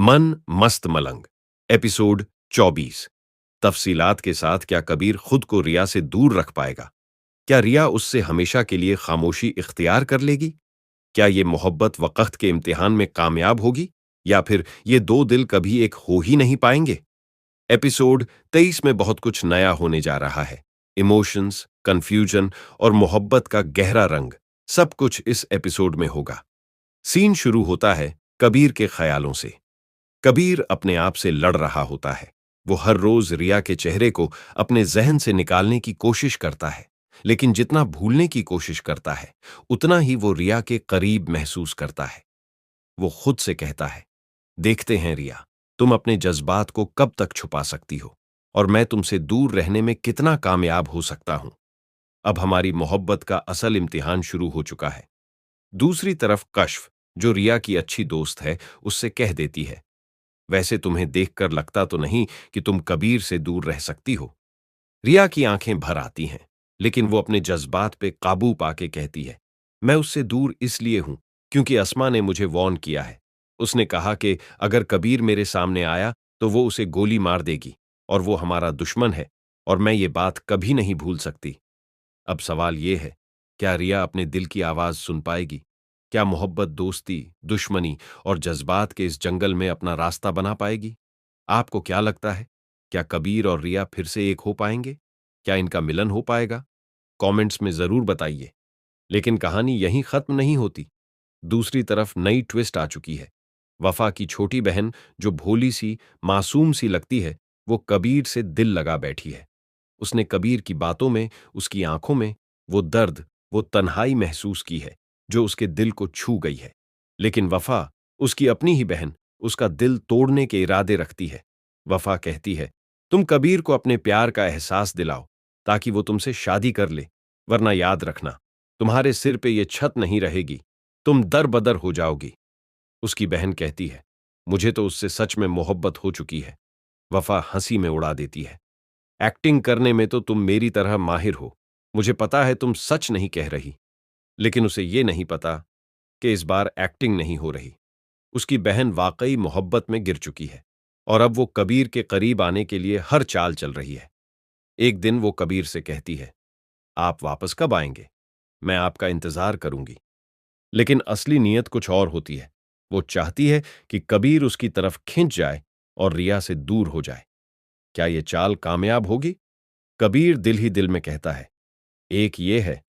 मन मस्त मलंग एपिसोड 24। तफसीलात के साथ क्या कबीर खुद को रिया से दूर रख पाएगा? क्या रिया उससे हमेशा के लिए खामोशी इख्तियार कर लेगी? क्या ये मोहब्बत वक्त के इम्तिहान में कामयाब होगी, या फिर ये दो दिल कभी एक हो ही नहीं पाएंगे? एपिसोड 23 में बहुत कुछ नया होने जा रहा है। इमोशंस, कंफ्यूजन और मोहब्बत का गहरा रंग, सब कुछ इस एपिसोड में होगा। सीन शुरू होता है कबीर के ख्यालों से। कबीर अपने आप से लड़ रहा होता है। वो हर रोज रिया के चेहरे को अपने जहन से निकालने की कोशिश करता है, लेकिन जितना भूलने की कोशिश करता है उतना ही वो रिया के करीब महसूस करता है। वो खुद से कहता है, देखते हैं रिया, तुम अपने जज्बात को कब तक छुपा सकती हो, और मैं तुमसे दूर रहने में कितना कामयाब हो सकता हूं। अब हमारी मोहब्बत का असल इम्तिहान शुरू हो चुका है। दूसरी तरफ कश्फ, जो रिया की अच्छी दोस्त है, उससे कह देती है, वैसे तुम्हें देखकर लगता तो नहीं कि तुम कबीर से दूर रह सकती हो। रिया की आंखें भर आती हैं, लेकिन वो अपने जज्बात पे काबू पाके कहती है, मैं उससे दूर इसलिए हूं क्योंकि अस्मा ने मुझे वॉर्न किया है। उसने कहा कि अगर कबीर मेरे सामने आया तो वो उसे गोली मार देगी, और वो हमारा दुश्मन है, और मैं ये बात कभी नहीं भूल सकती। अब सवाल ये है, क्या रिया अपने दिल की आवाज सुन पाएगी? क्या मोहब्बत दोस्ती, दुश्मनी और जज्बात के इस जंगल में अपना रास्ता बना पाएगी? आपको क्या लगता है? क्या कबीर और रिया फिर से एक हो पाएंगे? क्या इनका मिलन हो पाएगा? कमेंट्स में जरूर बताइए। लेकिन कहानी यहीं खत्म नहीं होती। दूसरी तरफ नई ट्विस्ट आ चुकी है। वफा की छोटी बहन, जो भोली सी, मासूम सी लगती है, वो कबीर से दिल लगा बैठी है। उसने कबीर की बातों में, उसकी आंखों में वो दर्द, वो तन्हाई महसूस की है जो उसके दिल को छू गई है। लेकिन वफा, उसकी अपनी ही बहन, उसका दिल तोड़ने के इरादे रखती है। वफा कहती है, तुम कबीर को अपने प्यार का एहसास दिलाओ ताकि वो तुमसे शादी कर ले, वरना याद रखना, तुम्हारे सिर पे ये छत नहीं रहेगी, तुम दर बदर हो जाओगी। उसकी बहन कहती है, मुझे तो उससे सच में मोहब्बत हो चुकी है। वफा हंसी में उड़ा देती है, एक्टिंग करने में तो तुम मेरी तरह माहिर हो, मुझे पता है तुम सच नहीं कह रही। लेकिन उसे ये नहीं पता कि इस बार एक्टिंग नहीं हो रही। उसकी बहन वाकई मोहब्बत में गिर चुकी है, और अब वो कबीर के करीब आने के लिए हर चाल चल रही है। एक दिन वो कबीर से कहती है, आप वापस कब आएंगे? मैं आपका इंतजार करूंगी। लेकिन असली नीयत कुछ और होती है। वो चाहती है कि कबीर उसकी तरफ खिंच जाए और रिया से दूर हो जाए। क्या ये चाल कामयाब होगी? कबीर दिल ही दिल में कहता है, एक ये है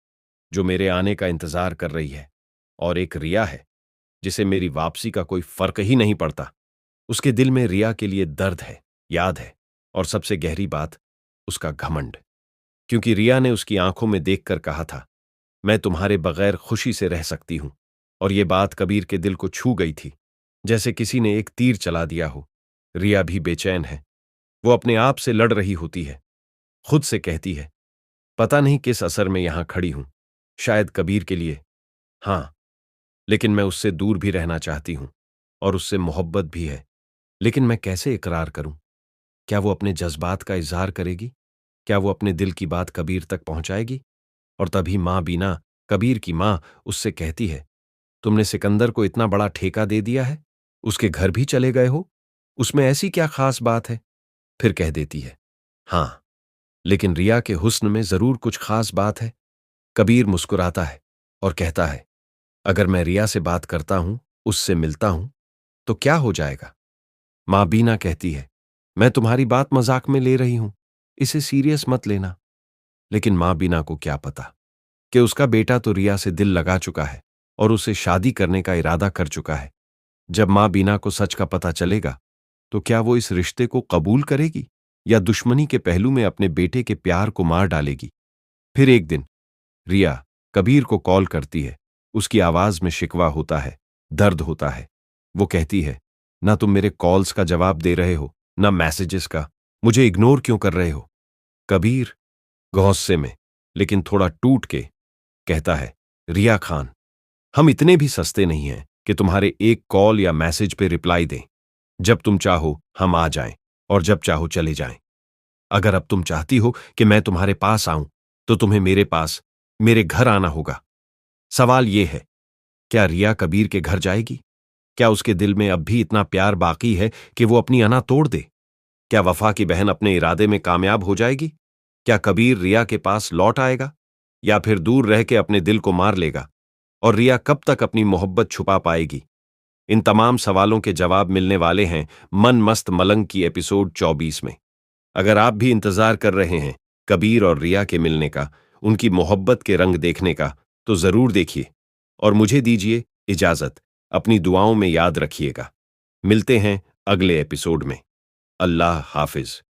जो मेरे आने का इंतजार कर रही है, और एक रिया है जिसे मेरी वापसी का कोई फर्क ही नहीं पड़ता। उसके दिल में रिया के लिए दर्द है, याद है, और सबसे गहरी बात, उसका घमंड। क्योंकि रिया ने उसकी आंखों में देखकर कहा था, मैं तुम्हारे बगैर खुशी से रह सकती हूं। और ये बात कबीर के दिल को छू गई थी, जैसे किसी ने एक तीर चला दिया हो। रिया भी बेचैन है। वो अपने आप से लड़ रही होती है। खुद से कहती है, पता नहीं किस असर में यहां खड़ी हूं, शायद कबीर के लिए। हां, लेकिन मैं उससे दूर भी रहना चाहती हूं, और उससे मोहब्बत भी है। लेकिन मैं कैसे इकरार करूं? क्या वो अपने जज्बात का इजहार करेगी? क्या वो अपने दिल की बात कबीर तक पहुंचाएगी? और तभी मां बीना, कबीर की मां, उससे कहती है, तुमने सिकंदर को इतना बड़ा ठेका दे दिया है, उसके घर भी चले गए हो, उसमें ऐसी क्या खास बात है? फिर कह देती है, हां, लेकिन रिया के हुस्न में जरूर कुछ खास बात है। कबीर मुस्कुराता है और कहता है, अगर मैं रिया से बात करता हूं, उससे मिलता हूं, तो क्या हो जाएगा? मां बीना कहती है, मैं तुम्हारी बात मजाक में ले रही हूं, इसे सीरियस मत लेना। लेकिन मां बीना को क्या पता कि उसका बेटा तो रिया से दिल लगा चुका है और उसे शादी करने का इरादा कर चुका है। जब मां बीना को सच का पता चलेगा, तो क्या वो इस रिश्ते को कबूल करेगी, या दुश्मनी के पहलू में अपने बेटे के प्यार को मार डालेगी? फिर एक दिन रिया कबीर को कॉल करती है। उसकी आवाज में शिकवा होता है, दर्द होता है। वो कहती है, ना तुम मेरे कॉल्स का जवाब दे रहे हो, ना मैसेजेस का, मुझे इग्नोर क्यों कर रहे हो? कबीर गुस्से में, लेकिन थोड़ा टूट के कहता है, रिया खान, हम इतने भी सस्ते नहीं हैं कि तुम्हारे एक कॉल या मैसेज पे रिप्लाई दें। जब तुम चाहो हम आ जाएं, और जब चाहो चले जाएं। अगर अब तुम चाहती हो कि मैं तुम्हारे पास आऊं, तो तुम्हें मेरे पास, मेरे घर आना होगा। सवाल यह है, क्या रिया कबीर के घर जाएगी? क्या उसके दिल में अब भी इतना प्यार बाकी है कि वो अपनी अना तोड़ दे? क्या वफा की बहन अपने इरादे में कामयाब हो जाएगी? क्या कबीर रिया के पास लौट आएगा, या फिर दूर रह के अपने दिल को मार लेगा? और रिया कब तक अपनी मोहब्बत छुपा पाएगी? इन तमाम सवालों के जवाब मिलने वाले हैं मन मस्त मलंग की एपिसोड 24 में। अगर आप भी इंतजार कर रहे हैं कबीर और रिया के मिलने का, उनकी मोहब्बत के रंग देखने का, तो जरूर देखिए। और मुझे दीजिए इजाजत। अपनी दुआओं में याद रखिएगा। मिलते हैं अगले एपिसोड में। अल्लाह हाफिज।